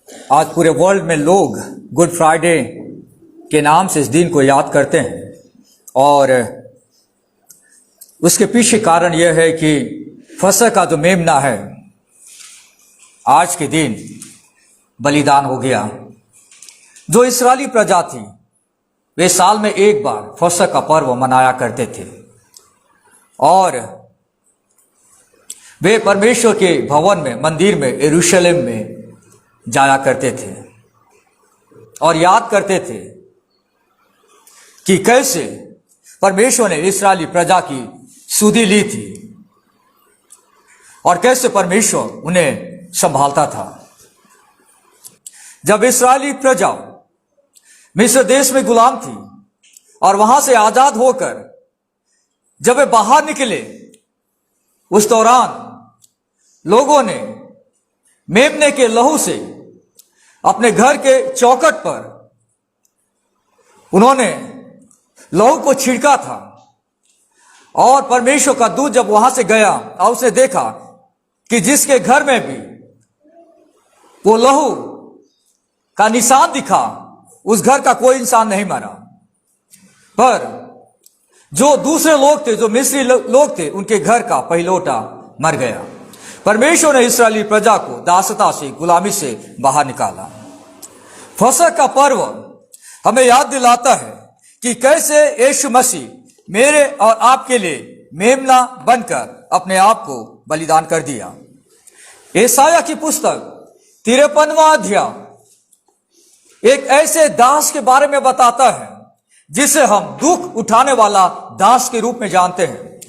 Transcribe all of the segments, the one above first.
आज पूरे वर्ल्ड में लोग गुड फ्राइडे के नाम से इस दिन को याद करते हैं और उसके पीछे कारण यह है कि फसह का जो मेमना है आज के दिन बलिदान हो गया। जो इस्राएली प्रजा थी वे साल में एक बार फसह का पर्व मनाया करते थे और वे परमेश्वर के भवन में, मंदिर में, यरूशलेम में जाया करते थे और याद करते थे कि कैसे परमेश्वर ने इस्राएली प्रजा की सुधि ली थी और कैसे परमेश्वर उन्हें संभालता था। जब इस्राएली प्रजा मिस्र देश में गुलाम थी और वहां से आजाद होकर जब वे बाहर निकले, उस दौरान लोगों ने मेमने के लहू से अपने घर के चौखट पर उन्होंने लहू को छिड़का था और परमेश्वर का दूत जब वहां से गया और उसने देखा कि जिसके घर में भी वो लहू का निशान दिखा, उस घर का कोई इंसान नहीं मरा, पर जो दूसरे लोग थे, जो मिस्री लोग थे, उनके घर का पहिलौठा मर गया। परमेश्वर ने इस्राएली प्रजा को दासता से, गुलामी से बाहर निकाला। फसह का पर्व हमें याद दिलाता है कि कैसे यीशु मसीह मेरे और आपके लिए मेमना बनकर अपने आप को बलिदान कर दिया। यशायाह की पुस्तक 53वां अध्याय एक ऐसे दास के बारे में बताता है जिसे हम दुख उठाने वाला दास के रूप में जानते हैं।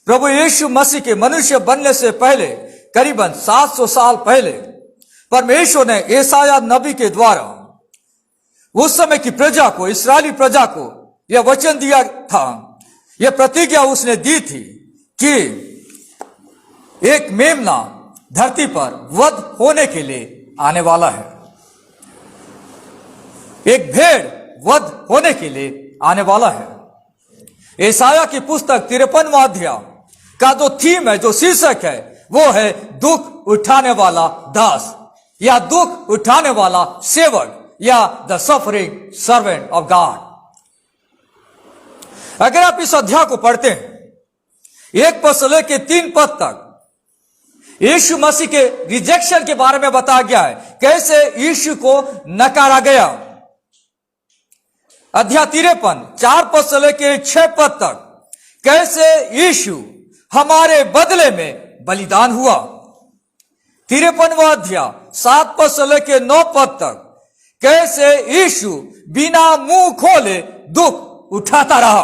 प्रभु यीशु मसीह के मनुष्य बनने से पहले करीबन 700 साल पहले परमेश्वर ने यशायाह नबी के द्वारा उस समय की प्रजा को, इस्राएली प्रजा को यह वचन दिया था, यह प्रतिज्ञा उसने दी थी कि एक मेमना धरती पर वध होने के लिए आने वाला है, एक भेड़ वध होने के लिए आने वाला है। यशायाह की पुस्तक 53वां अध्याय का जो थीम है, जो शीर्षक है, वो है दुख उठाने वाला दास या दुख उठाने वाला सेवक या the suffering servant of God. अगर आप इस अध्याय को पढ़ते हैं 1 पद से लेकर 3 पद तक यीशु मसीह के रिजेक्शन के बारे में बताया गया है, कैसे यीशु को नकारा गया। अध्याय 53 4 पद से लेकर 6 पद तक कैसे यीशु हमारे बदले में बलिदान हुआ। 53वां अध्याय 7 पद से लेकर 9 पद तक कैसे यीशु बिना मुंह खोले दुख उठाता रहा।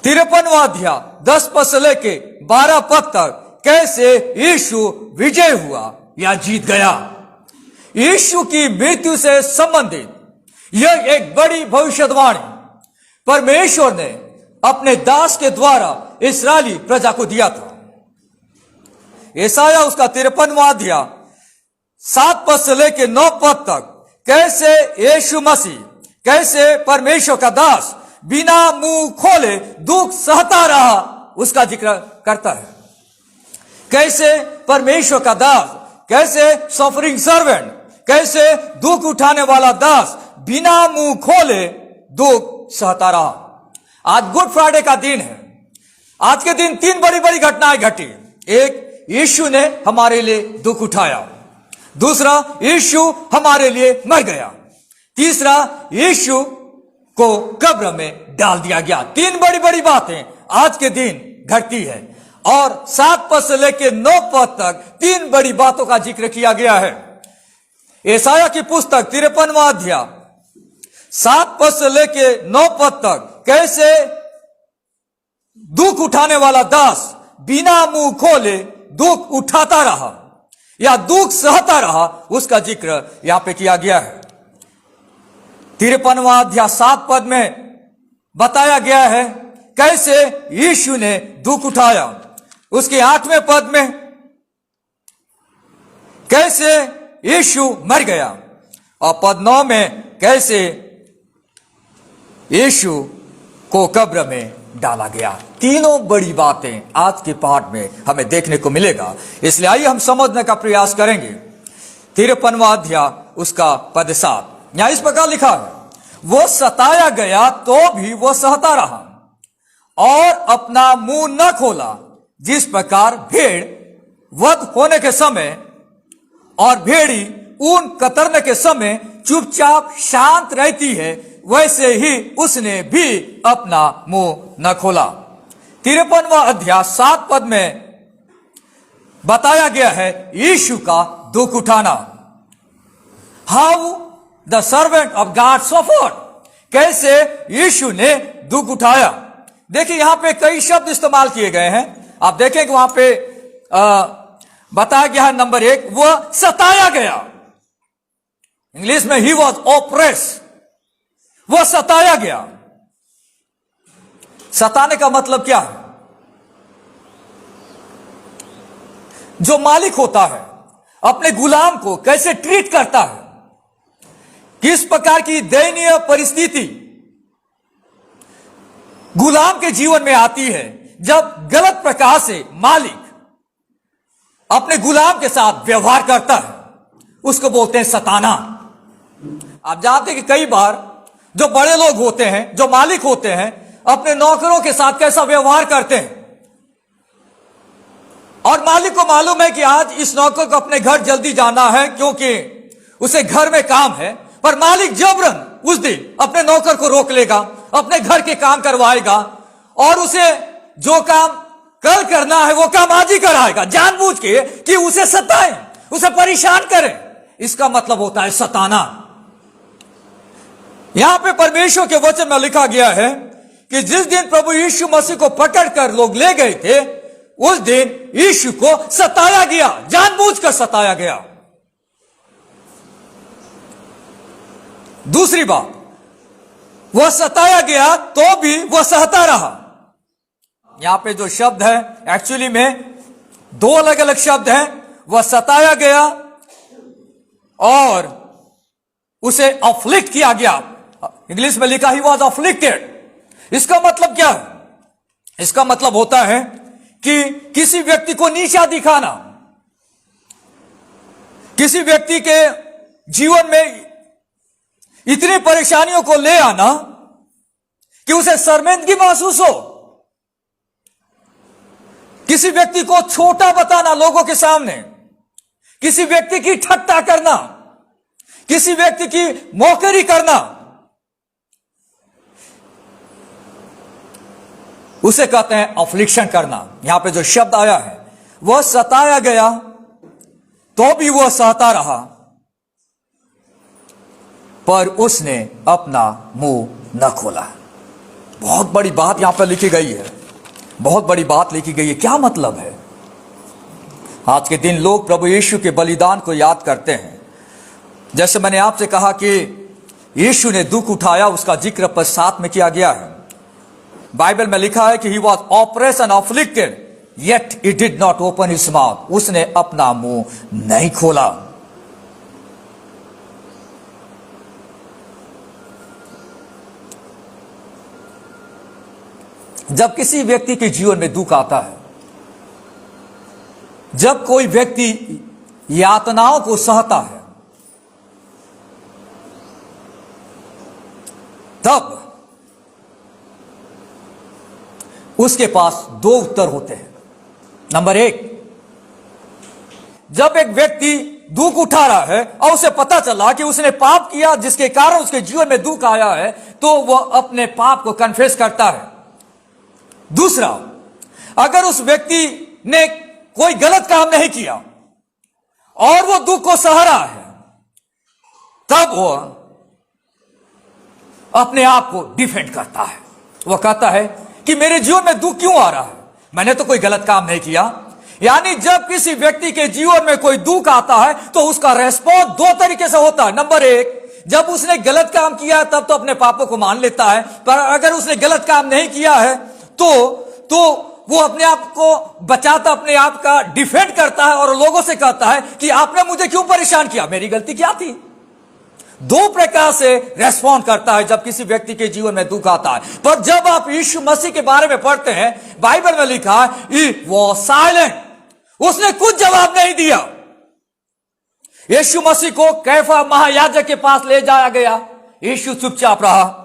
53वां अध्याय 10 पद से लेकर 12 पद तक कैसे यीशु विजय हुआ या जीत गया। यीशु की मृत्यु से संबंधित यह एक बड़ी भविष्यवाणी परमेश्वर ने अपने दास के द्वारा इस्राएली प्रजा को दिया था। यशायाह उसका 53वां अध्याय 7 पद से लेकर 9 पद तक कैसे यीशु मसीह, कैसे परमेश्वर का दास बिना मुंह खोले दुख सहता रहा, उसका जिक्र करता है। कैसे परमेश्वर का दास, कैसे सफरिंग सर्वेंट, कैसे दुख उठाने वाला दास बिना मुंह खोले दुख सहता रहा। आज गुड फ्राइडे का दिन है। आज के दिन 3 बड़ी बड़ी घटनाएं घटी। एक, यीशु ने हमारे लिए दुख उठाया। दूसरा, यीशु हमारे लिए मर गया। तीसरा, यीशु को कब्र में डाल दिया गया। 3 बड़ी बड़ी बातें आज के दिन घटती है और 7 पद से लेकर 9 पद तक 3 बड़ी बातों का जिक्र किया गया है। यशायाह की पुस्तक 53वां अध्याय 7 पद से लेकर 9 पद तक कैसे दुख उठाने वाला दास बिना मुंह खोले दुख उठाता रहा या दुख सहता रहा, उसका जिक्र यहां पे किया गया है। 53वां अध्याय 7 पद में बताया गया है कैसे यीशु ने दुख उठाया। उसके 8वें पद में कैसे यीशु मर गया और पद 9 में कैसे यीशु को कब्र में डाला गया। तीनों बड़ी बातें आज के पाठ में हमें देखने को मिलेगा। इसलिए आइए हम समझने का प्रयास करेंगे 53वां अध्याय उसका पद 7। यहां इस प्रकार लिखा है, वो सताया गया तो भी वो सहता रहा और अपना मुंह न खोला, जिस प्रकार भेड़ वध होने के समय और भेड़ी ऊन कतरने के समय चुपचाप शांत रहती है, वैसे ही उसने भी अपना मुंह न खोला। 53वां अध्याय 7 पद में बताया गया है यीशु का दुख उठाना। How the servant of God suffered, कैसे यीशु ने दुख उठाया। देखिए यहां पे कई शब्द इस्तेमाल किए गए हैं, आप देखेंगे वहां पे बताया गया है नंबर 1, वह सताया गया। इंग्लिश में ही वॉज ऑप्रेस, वह सताया गया। सताने का मतलब क्या है? जो मालिक होता है अपने गुलाम को कैसे ट्रीट करता है, किस प्रकार की दयनीय परिस्थिति गुलाम के जीवन में आती है जब गलत प्रकार से मालिक अपने गुलाम के साथ व्यवहार करता है, उसको बोलते हैं सताना। आप जानते हैं कि कई बार जो बड़े लोग होते हैं, जो मालिक होते हैं, अपने नौकरों के साथ कैसा व्यवहार करते हैं, और मालिक को मालूम है कि आज इस नौकर को अपने घर जल्दी जाना है क्योंकि उसे घर में काम है, पर मालिक जबरन उस दिन अपने नौकर को रोक लेगा, अपने घर के काम करवाएगा और उसे जो काम कल करना है वो काम आज ही कराएगा, जानबूझ के कि उसे सताएं, उसे परेशान करें। इसका मतलब होता है सताना। यहां पे परमेश्वर के वचन में लिखा गया है कि जिस दिन प्रभु यीशु मसीह को पकड़कर लोग ले गए थे, उस दिन यीशु को सताया गया, जानबूझकर सताया गया। दूसरी बात, वह सताया गया तो भी वह सहता रहा। यहां पे जो शब्द है एक्चुअली में दो अलग अलग शब्द हैं। वह सताया गया और उसे अफ्लिक्ट किया गया। इंग्लिश में लिखा ही वॉज अफ्लिक्टेड। इसका मतलब क्या है? इसका मतलब होता है कि किसी व्यक्ति को नीचा दिखाना, किसी व्यक्ति के जीवन में इतनी परेशानियों को ले आना कि उसे शर्मिंदगी महसूस हो, किसी व्यक्ति को छोटा बताना लोगों के सामने, किसी व्यक्ति की ठट्टा करना, किसी व्यक्ति की मौकरी करना, उसे कहते हैं अफ्लिक्शन करना। यहां पे जो शब्द आया है, वह सताया गया तो भी वह सहता रहा, पर उसने अपना मुंह न खोला। बहुत बड़ी बात यहां पर लिखी गई है, बहुत बड़ी बात लिखी गई है। क्या मतलब है? आज के दिन लोग प्रभु यीशु के बलिदान को याद करते हैं। जैसे मैंने आपसे कहा कि यीशु ने दुख उठाया, उसका जिक्र पद 7 में किया गया है। बाइबल में लिखा है कि he was oppressed and afflicted yet he did not open his mouth, उसने अपना मुंह नहीं खोला। जब किसी व्यक्ति के जीवन में दुख आता है, जब कोई व्यक्ति यातनाओं को सहता है, तब उसके पास दो उत्तर होते हैं। नंबर 1, जब एक व्यक्ति दुख उठा रहा है और उसे पता चला कि उसने पाप किया जिसके कारण उसके जीवन में दुख आया है, तो वह अपने पाप को कन्फेस करता है। दूसरा, अगर उस व्यक्ति ने कोई गलत काम नहीं किया और वो दुख को सह रहा है, तब वह अपने आप को डिफेंड करता है। वह कहता है कि मेरे जीवन में दुख क्यों आ रहा है, मैंने तो कोई गलत काम नहीं किया। यानी जब किसी व्यक्ति के जीवन में कोई दुख आता है तो उसका रेस्पॉन्स दो तरीके से होता है। नंबर 1, जब उसने गलत काम किया है तब तो अपने पापों को मान लेता है, पर अगर उसने गलत काम नहीं किया है तो वो अपने आप को बचाता, अपने आप का डिफेंड करता है और लोगों से कहता है कि आपने मुझे क्यों परेशान किया, मेरी गलती क्या थी। दो प्रकार से रेस्पॉन्ड करता है जब किसी व्यक्ति के जीवन में दुख आता है। पर जब आप यीशु मसीह के बारे में पढ़ते हैं, बाइबल में लिखा है ही वाज साइलेंट, उसने कुछ जवाब नहीं दिया। यीशु मसीह को कैफा महायाजक के पास ले जाया गया, यीशु चुपचाप रहा।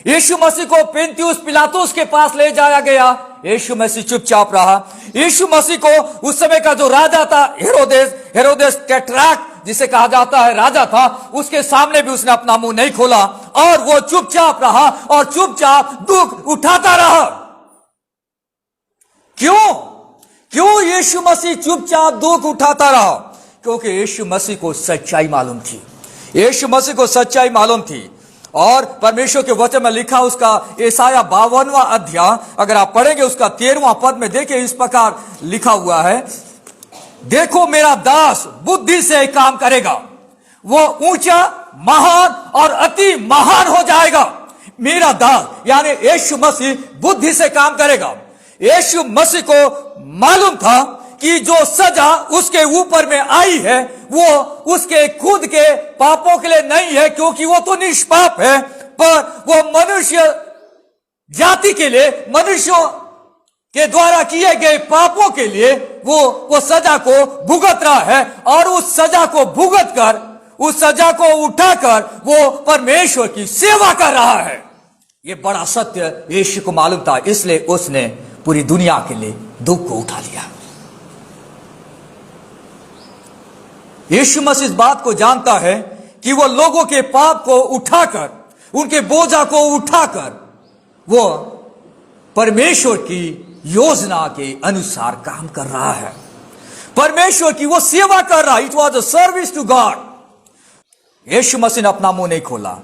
यीशु मसीह को पुन्तियुस पिलातुस के पास ले जाया गया, यीशु मसीह चुपचाप रहा। यीशु मसीह को उस समय का जो राजा था हेरोदेस टेट्राक जिसे कहा जाता है राजा था, उसके सामने भी उसने अपना मुंह नहीं खोला और वो चुपचाप रहा और चुपचाप दुख उठाता रहा। क्यों यीशु मसीह चुपचाप दुख उठाता रहा? क्योंकि यीशु मसीह को सच्चाई मालूम थी, यीशु मसीह को सच्चाई मालूम थी। और परमेश्वर के वचन में लिखा, उसका यशायाह 52वां अध्याय अगर आप पढ़ेंगे उसका 13वां पद में देखिए, इस प्रकार लिखा हुआ है, देखो मेरा दास बुद्धि से काम करेगा, वो ऊंचा महान और अति महान हो जाएगा। मेरा दास यानी यीशु मसीह बुद्धि से काम करेगा। यीशु मसीह को मालूम था कि जो सजा उसके ऊपर में आई है वो उसके खुद के पापों के लिए नहीं है, क्योंकि वो तो निष्पाप है, पर वो मनुष्य जाति के लिए, मनुष्यों के द्वारा किए गए पापों के लिए वो सजा को भुगत रहा है। और उस सजा को भुगत कर, उस सजा को उठाकर वो परमेश्वर की सेवा कर रहा है। ये बड़ा सत्य यीशु को मालूम था, इसलिए उसने पूरी दुनिया के लिए दुख को उठा लिया। यीशु मसीह इस बात को जानता है कि वो लोगों के पाप को उठाकर, उनके बोझा को उठाकर वो परमेश्वर की योजना के अनुसार काम कर रहा है, परमेश्वर की वो सेवा कर रहा है। It was a service to God. Yeshu Masih ने अपना मुंह नहीं खोला,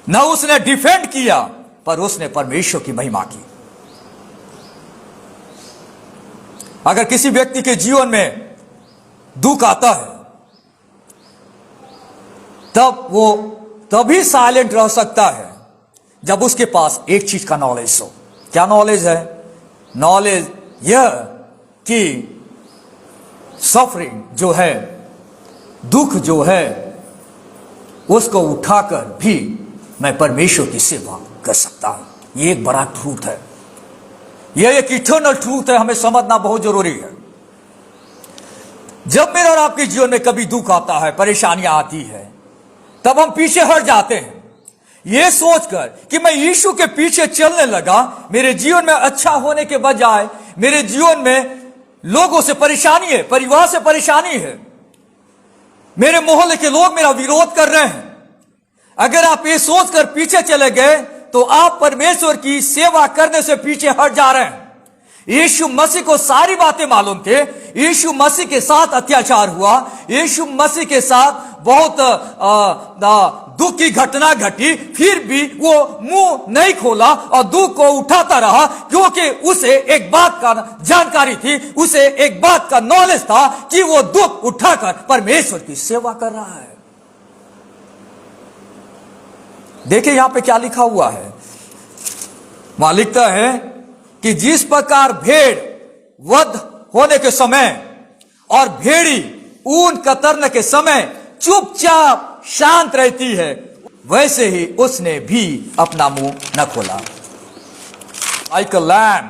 न उसने डिफेंड किया, पर उसने परमेश्वर की महिमा की। अगर किसी व्यक्ति के जीवन में दुख आता है तब वो तभी साइलेंट रह सकता है जब उसके पास एक चीज का नॉलेज हो। क्या नॉलेज है? नॉलेज यह कि सफरिंग जो है, दुख जो है, उसको उठाकर भी मैं परमेश्वर की सेवा कर सकता हूं। ये एक बड़ा ट्रूथ है, यह एक इटर्नल ट्रूथ है, हमें समझना बहुत जरूरी है। जब मेरे और आपके जीवन में कभी दुख आता है, परेशानियां आती है, तब हम पीछे हट जाते हैं, यह सोचकर कि मैं यीशु के पीछे चलने लगा, मेरे जीवन में अच्छा होने के बजाय मेरे जीवन में लोगों से परेशानी है, परिवार से परेशानी है, मेरे मोहल्ले के लोग मेरा विरोध कर रहे हैं। अगर आप ये सोचकर पीछे चले गए तो आप परमेश्वर की सेवा करने से पीछे हट जा रहे हैं। यीशु मसीह को सारी बातें मालूम थे, यीशु मसीह के साथ अत्याचार हुआ, यीशु मसीह के साथ बहुत दुख की घटना घटी, फिर भी वो मुंह नहीं खोला और दुख को उठाता रहा, क्योंकि उसे एक बात का जानकारी थी, उसे एक बात का नॉलेज था कि वो दुख उठाकर परमेश्वर की सेवा कर रहा है। देखिए यहां पे क्या लिखा हुआ है, वहां लिखता है कि जिस प्रकार भेड़ वध होने के समय और भेड़ी ऊन कतरने के समय चुपचाप शांत रहती है, वैसे ही उसने भी अपना मुंह न खोला। Like a lamb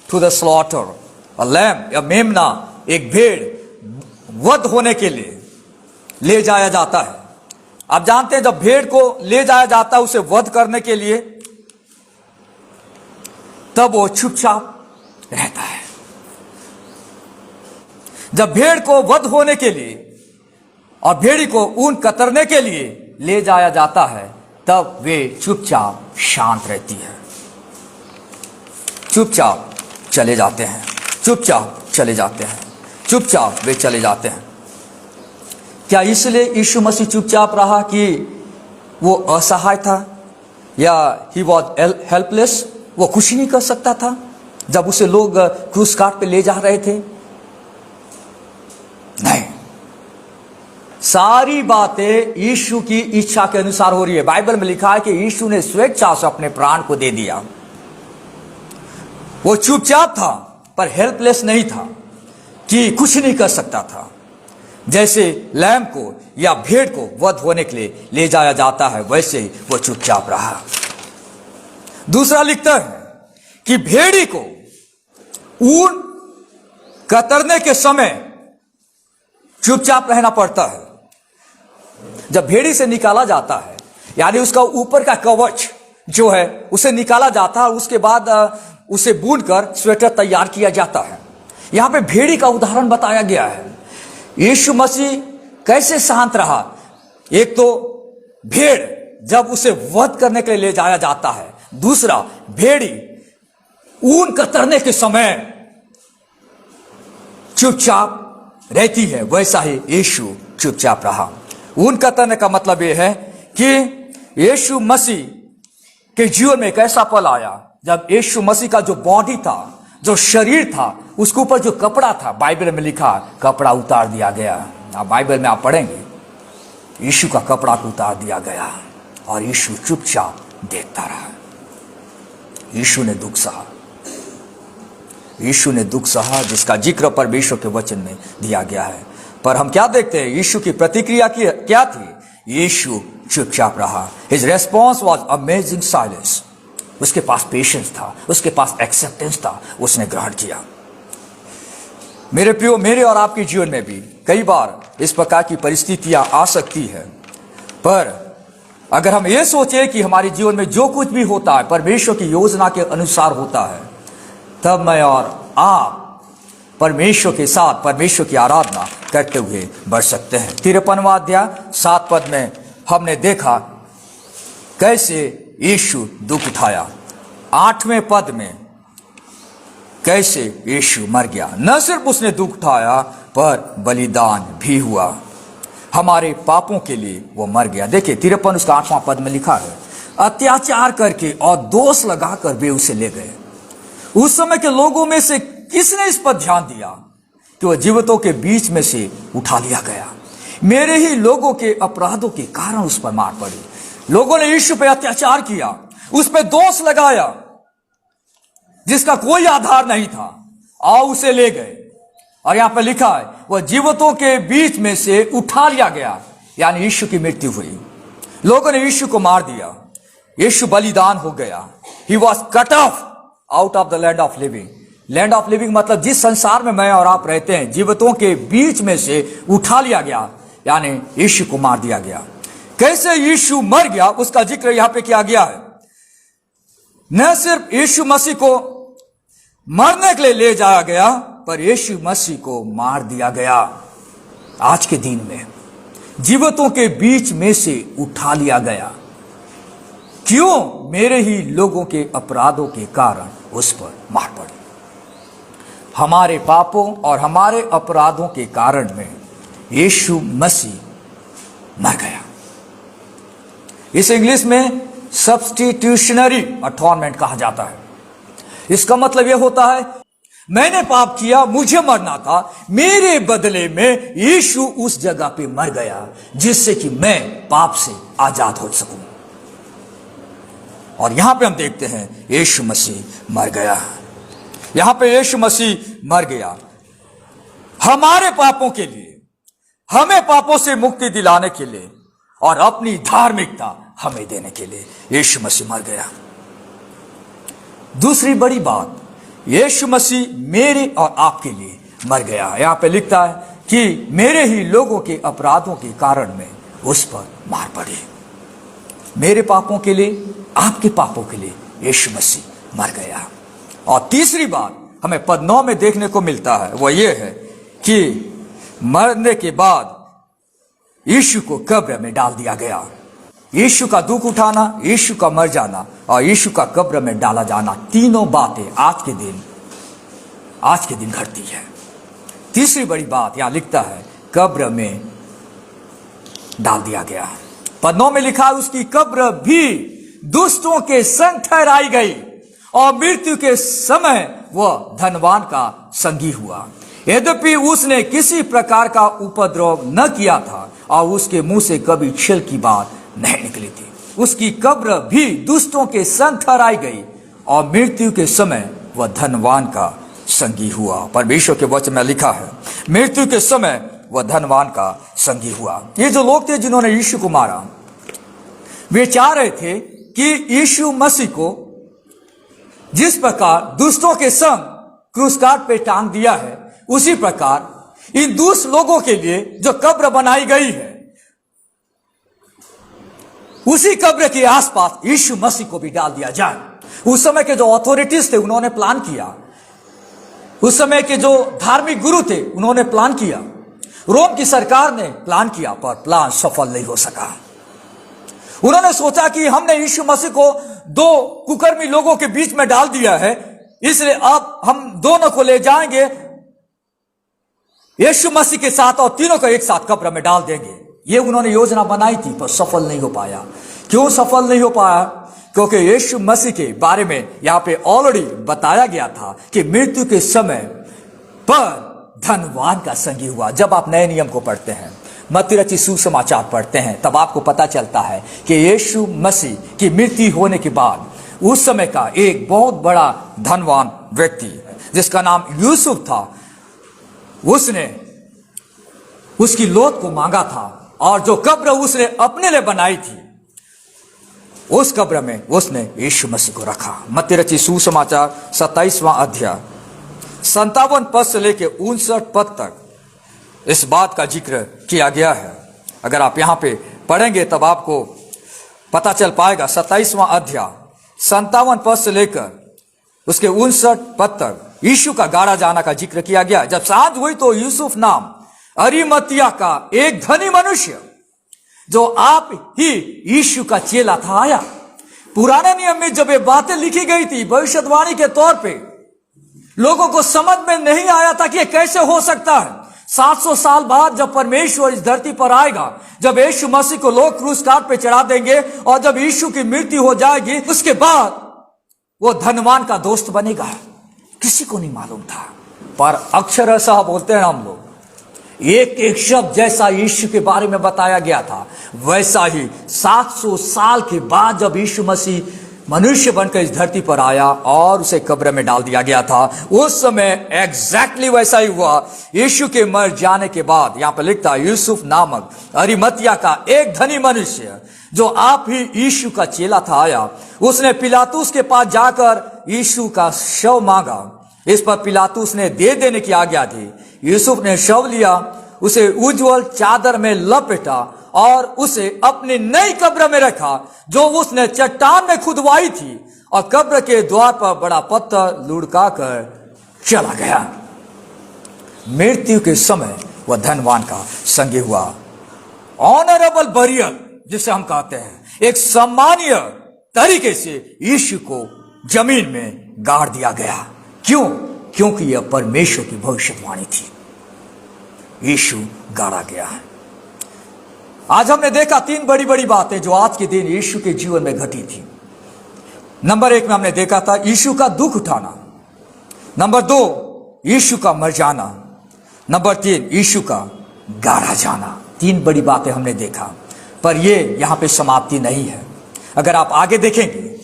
to the slaughter, a lamb या मेमना, एक भेड़ वध होने के लिए ले जाया जाता है। आप जानते हैं जब भेड़ को ले जाया जाता है उसे वध करने के लिए, तब वो चुपचाप रहता है। जब भेड़ को वध होने के लिए और भेड़ी को ऊन कतरने के लिए ले जाया जाता है, तब वे चुपचाप शांत रहती है, चुपचाप चले जाते हैं, चुपचाप चले जाते हैं, चुपचाप वे चले जाते हैं। क्या इसलिए यीशु मसीह चुपचाप रहा कि वो असहाय था या ही वॉज हेल्पलेस, वो कुछ नहीं कर सकता था जब उसे लोग क्रूस काट पे ले जा रहे थे? नहीं, सारी बातें यीशु की इच्छा के अनुसार हो रही है। बाइबल में लिखा है कि यीशु ने स्वेच्छा से अपने प्राण को दे दिया। वो चुपचाप था पर हेल्पलेस नहीं था कि कुछ नहीं कर सकता था। जैसे लैम को या भेड़ को वध होने के लिए ले जाया जाता है, वैसे ही वो चुपचाप रहा। दूसरा लिखता है कि भेड़ी को ऊन कतरने के समय चुपचाप रहना पड़ता है। जब भेड़ी से निकाला जाता है, यानी उसका ऊपर का कवच जो है उसे निकाला जाता है, उसके बाद उसे बुनकर स्वेटर तैयार किया जाता है। यहां पे भेड़ी का उदाहरण बताया गया है। यीशु मसीह कैसे शांत रहा? एक तो भेड़ जब उसे वध करने के लिए ले जाया जाता है, दूसरा भेड़ी ऊन कतरने के समय चुपचाप रहती है, वैसा ही यीशु चुपचाप रहा। ऊन कतरने का मतलब यह है कि यीशु मसीह के जीवन में एक ऐसा पल आया जब यीशु मसीह का जो बॉडी था, जो शरीर था, उसके ऊपर जो कपड़ा था, बाइबल में लिखा कपड़ा उतार दिया गया। आप बाइबल में आप पढ़ेंगे यीशु का कपड़ा को उतार दिया गया और यीशु चुपचाप देखता रहा। यीशु ने दुख सहा, यीशु ने दुख सहा, जिसका जिक्र परमेश्वर के वचन में दिया गया है। पर हम क्या देखते हैं? यीशु की प्रतिक्रिया क्या थी? यीशु चुपचाप रहा। His response was amazing silence. उसके पास पेशेंस था, उसके पास एक्सेप्टेंस था, उसने ग्रहण किया। मेरे प्रियो, मेरे और आपके जीवन में भी कई बार इस प्रकार की परिस्थितियां आ सकती है, पर अगर हम ये सोचें कि हमारे जीवन में जो कुछ भी होता है परमेश्वर की योजना के अनुसार होता है, तब मैं और आप परमेश्वर के साथ परमेश्वर की आराधना करते हुए बढ़ सकते हैं। 53वां अध्याय 7 पद में हमने देखा कैसे यीशु दुख उठाया। 8वें पद में कैसे यीशु मर गया। न सिर्फ उसने दुख उठाया पर बलिदान भी हुआ। हमारे पापों के लिए वो मर गया। देखिए 53 उसका 8वां पद में लिखा है, अत्याचार करके और दोष लगाकर वे उसे ले गए। उस समय के लोगों में से किसने इस पर ध्यान दिया कि वह जीवितों के बीच में से उठा लिया गया? मेरे ही लोगों के अपराधों के कारण उस पर मार पड़ी। लोगों ने यीशु पे अत्याचार किया, उस पर दोष लगाया जिसका कोई आधार नहीं था, और उसे ले गए। और यहां पर लिखा है वह जीवितों के बीच में से उठा लिया गया, यानी यीशु की मृत्यु हुई। लोगों ने यीशु को मार दिया, यीशु बलिदान हो गया। He was cut off out of the land of living. Land of living मतलब जिस संसार में मैं और आप रहते हैं, जीवितों के बीच में से उठा लिया गया, यानी यीशु को मार दिया गया। कैसे यीशु मर गया उसका जिक्र यहां पे किया गया है। न सिर्फ यीशु मसीह को मरने के लिए ले जाया गया, पर यीशु मसीह को मार दिया गया। आज के दिन में जीवितों के बीच में से उठा लिया गया। क्यों? मेरे ही लोगों के अपराधों के कारण उस पर मार पड़ी। हमारे पापों और हमारे अपराधों के कारण में यीशु मसीह मर गया। इस इंग्लिश में सब्स्टिट्यूशनरी अटॉनमेंट कहा जाता है। इसका मतलब यह होता है मैंने पाप किया, मुझे मरना था, मेरे बदले में यीशु उस जगह पे मर गया जिससे कि मैं पाप से आजाद हो सकूं। और यहां पे हम देखते हैं यीशु मसीह मर गया। यहां पे यीशु मसीह मर गया हमारे पापों के लिए, हमें पापों से मुक्ति दिलाने के लिए और अपनी धार्मिकता हमें देने के लिए यीशु मसीह मर गया। दूसरी बड़ी बात, यीशु मसीह मेरे और आपके लिए मर गया। यहां पे लिखता है कि मेरे ही लोगों के अपराधों के कारण में उस पर मार पड़ी। मेरे पापों के लिए, आपके पापों के लिए यीशु मसीह मर गया। और तीसरी बात हमें पद 9 में देखने को मिलता है, वह यह है कि मरने के बाद यीशु को कब्र में डाल दिया गया। यीशु का दुख उठाना, यीशु का मर जाना और यीशु का कब्र में डाला जाना, तीनों बातें आज के दिन घटती है। तीसरी बड़ी बात यहां लिखता है कब्र में डाल दिया गया। पद 9 में लिखा है उसकी कब्र भी दुष्टों के संग ठहराई गई और मृत्यु के समय वह धनवान का संगी हुआ। यद्यपि उसने किसी प्रकार का उपद्रव न किया था और उसके मुंह से कभी छल की बात नहीं निकली थी। उसकी कब्र भी दुष्टों के संग ठहराई गई और मृत्यु के समय वह धनवान का संगी हुआ। परमेश्वर के वचन में लिखा है मृत्यु के समय वह धनवान का संगी हुआ। ये जो लोग थे जिन्होंने यीशु को मारा, वे चाह रहे थे कि यीशु मसीह को जिस प्रकार दुष्टों के संग क्रूस काट पे टांग दिया है, उसी प्रकार इन दूस लोगों के लिए जो कब्र बनाई गई है, उसी कब्र के आसपास यीशु मसीह को भी डाल दिया जाए। उस समय के जो अथॉरिटीज थे उन्होंने प्लान किया, उस समय के जो धार्मिक गुरु थे उन्होंने प्लान किया, रोम की सरकार ने प्लान किया, पर प्लान सफल नहीं हो सका। उन्होंने सोचा कि हमने यीशु मसीह को दो कुकर्मी लोगों के बीच में डाल दिया है, इसलिए अब हम दोनों को ले जाएंगे यीशु मसीह के साथ और तीनों को एक साथ कब्र में डाल देंगे। ये उन्होंने योजना बनाई थी, पर सफल नहीं हो पाया। क्यों सफल नहीं हो पाया? क्योंकि यीशु मसीह के बारे में यहां पे ऑलरेडी बताया गया था कि मृत्यु के समय पर धनवान का संगी हुआ। जब आप नए नियम को पढ़ते हैं, मत्ती रचित सुसमाचार पढ़ते हैं, तब आपको पता चलता है कि यीशु मसीह की मृत्यु होने के बाद उस समय का एक बहुत बड़ा धनवान व्यक्ति जिसका नाम यूसुफ था, उसने उसकी लौट को मांगा था, और जो कब्र उसने अपने लिए बनाई थी, उस कब्र में उसने यीशु मसीह को रखा। मत्ती रचित सुसमाचार 27वां अध्याय 57 पद से लेकर 59 पद तक इस बात का जिक्र किया गया है। अगर आप यहां पे पढ़ेंगे तब आपको पता चल पाएगा। 27वां अध्याय 57 पद से लेकर उसके 59 पद तक यीशु का गाड़ा जाना का जिक्र किया गया। जब सांझ हुई तो यूसुफ नाम अरिमतिया का एक धनी मनुष्य, जो आप ही यीशु का चेला था, आया। पुराने नियम में जब ये बातें लिखी गई थी भविष्यवाणी के तौर पे, लोगों को समझ में नहीं आया था कि ये कैसे हो सकता है। 700 साल बाद जब परमेश्वर इस धरती पर आएगा, जब यीशु मसीह को लोग क्रूस काट पे चढ़ा देंगे और जब यीशु की मृत्यु हो जाएगी, उसके बाद वो धनवान का दोस्त बनेगा। किसी को नहीं मालूम था, पर अक्षरशः बोलते हैं हम लोग, एक एक शब्द जैसा यीशु के बारे में बताया गया था, वैसा ही 700 साल के बाद जब यीशु मसीह मनुष्य बनकर इस धरती पर आया और उसे कब्र में डाल दिया गया था, उस समय एग्जैक्टली वैसा ही हुआ। यीशु के मर जाने के बाद यहां पर लिखता है, यूसुफ नामक अरिमतिया का एक धनी मनुष्य, जो आप ही यीशु का चेला था, आया। उसने पिलातुस के पास जाकर यीशु का शव मांगा। इस पर पिलातुस ने दे देने की आज्ञा दी। यूसुफ ने शव लिया, उसे उज्जवल चादर में लपेटा और उसे अपनी नई कब्र में रखा, जो उसने चट्टान में खुदवाई थी, और कब्र के द्वार पर बड़ा पत्थर लुढ़का कर चला गया। मृत्यु के समय वह धनवान का संगी हुआ। ऑनरेबल बरियल जिसे हम कहते हैं, एक सम्मानीय तरीके से यीशु को जमीन में गाड़ दिया गया। क्यों? क्योंकि यह परमेश्वर की भविष्यवाणी थी। यीशु गाड़ा गया है। आज हमने देखा 3 बड़ी बड़ी बातें जो आज के दिन यीशु के जीवन में घटी थी। नंबर 1 में हमने देखा था यीशु का दुख उठाना। नंबर 2 यीशु का मर जाना। नंबर 3 यीशु का गाड़ा जाना। 3 बड़ी बातें हमने देखा, पर यह यहां पे समाप्ति नहीं है। अगर आप आगे देखेंगे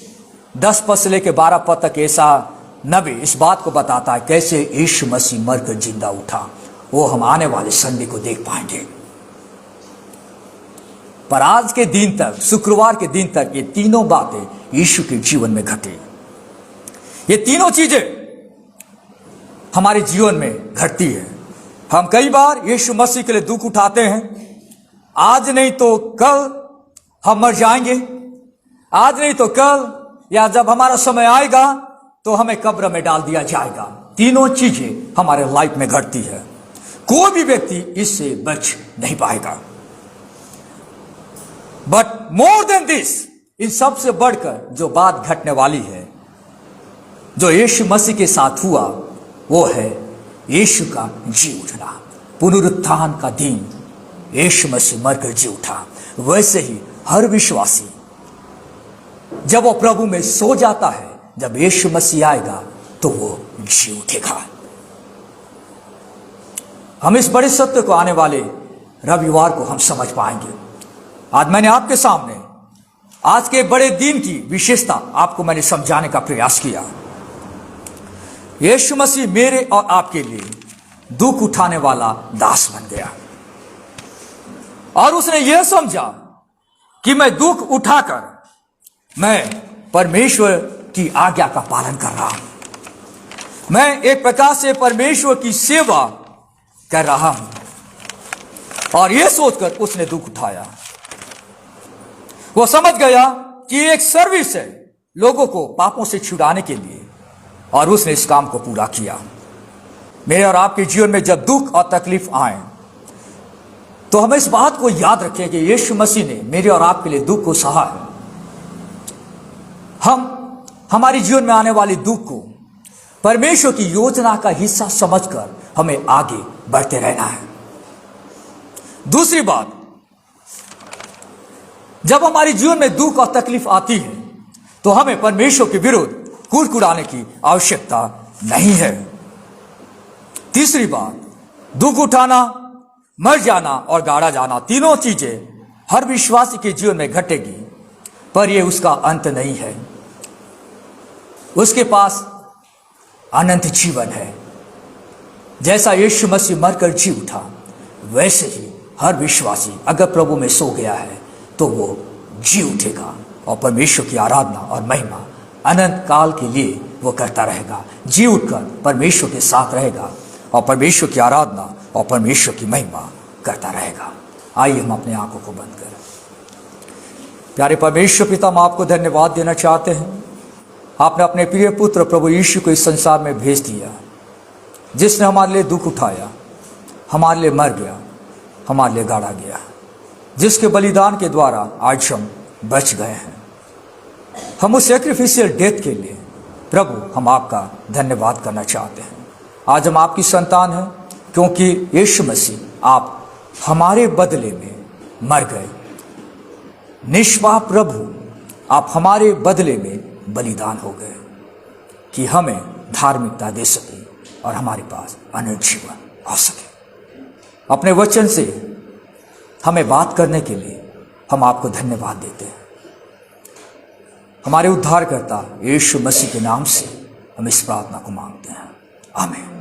10 पद से लेकर 12 पद तक ऐसा नबी इस बात को बताता है कैसे यीशु मसीह मरकर जिंदा उठा। वो हम आने वाले संडे को देख पाएंगे। पर आज के दिन तक, शुक्रवार के दिन तक, ये तीनों बातें यीशु के जीवन में घटी। ये तीनों चीजें हमारे जीवन में घटती है। हम कई बार यीशु मसीह के लिए दुख उठाते हैं। आज नहीं तो कल हम मर जाएंगे, आज नहीं तो कल, या जब हमारा समय आएगा तो हमें कब्र में डाल दिया जाएगा। तीनों चीजें हमारे लाइफ में घटती है। कोई भी व्यक्ति इससे बच नहीं पाएगा। बट मोर देन दिस, इन सबसे बढ़कर जो बात घटने वाली है, जो यीशु मसीह के साथ हुआ, वो है यीशु का जी उठना। पुनरुत्थान का दिन यीशु मसीह मरकर जी उठा। वैसे ही हर विश्वासी जब वो प्रभु में सो जाता है, जब यीशु मसीह आएगा तो वो जी उठेगा। हम इस बड़े सत्य को आने वाले रविवार को हम समझ पाएंगे। आज मैंने आपके सामने आज के बड़े दिन की विशेषता आपको मैंने समझाने का प्रयास किया। यीशु मसीह मेरे और आपके लिए दुख उठाने वाला दास बन गया, और उसने यह समझा कि मैं दुख उठाकर मैं परमेश्वर की आज्ञा का पालन कर रहा हूं। मैं एक प्रकार से परमेश्वर की सेवा कर रहा हूं। और यह सोचकर उसने दुख उठाया। वो समझ गया कि एक सर्विस है लोगों को पापों से छुड़ाने के लिए, और उसने इस काम को पूरा किया। मेरे और आपके जीवन में जब दुख और तकलीफ आए तो हमें इस बात को याद रखें कि यीशु मसीह ने मेरे और आपके लिए दुख को सहा है। हम हमारे जीवन में आने वाले दुख को परमेश्वर की योजना का हिस्सा समझकर हमें आगे बढ़ते रहना है। दूसरी बात, जब हमारे जीवन में दुख और तकलीफ आती है तो हमें परमेश्वर के विरुद्ध कुड़कुड़ाने की आवश्यकता नहीं है। तीसरी बात, दुख उठाना, मर जाना और गाड़ा जाना, तीनों चीजें हर विश्वासी के जीवन में घटेगी, पर यह उसका अंत नहीं है। उसके पास अनंत जीवन है। जैसा यीशु मसीह मरकर जी उठा, वैसे ही हर विश्वासी अगर प्रभु में सो गया है तो वो जी उठेगा और परमेश्वर की आराधना और महिमा अनंत काल के लिए वो करता रहेगा। जी उठकर परमेश्वर के साथ रहेगा और परमेश्वर की आराधना और परमेश्वर की महिमा करता रहेगा। आइए हम अपने आंखों को बंद करें। प्यारे परमेश्वर पिता, हम आपको धन्यवाद देना चाहते हैं। आपने अपने प्रिय पुत्र प्रभु यीशु को इस संसार में भेज दिया, जिसने हमारे लिए दुख उठाया, हमारे लिए मर गया, हमारे लिए गाड़ा गया, जिसके बलिदान के द्वारा आज हम बच गए हैं। हम उस सैक्रिफिशियल डेथ के लिए प्रभु हम आपका धन्यवाद करना चाहते हैं। आज हम आपकी संतान हैं क्योंकि यीशु मसीह आप हमारे बदले में मर गए। निष्पाप प्रभु आप हमारे बदले में बलिदान हो गए कि हमें धार्मिकता दे सके और हमारे पास अनंत जीवन आ सके। अपने वचन से हमें बात करने के लिए हम आपको धन्यवाद देते हैं। हमारे उद्धारकर्ता यीशु मसीह के नाम से हम इस प्रार्थना को मांगते हैं, आमीन।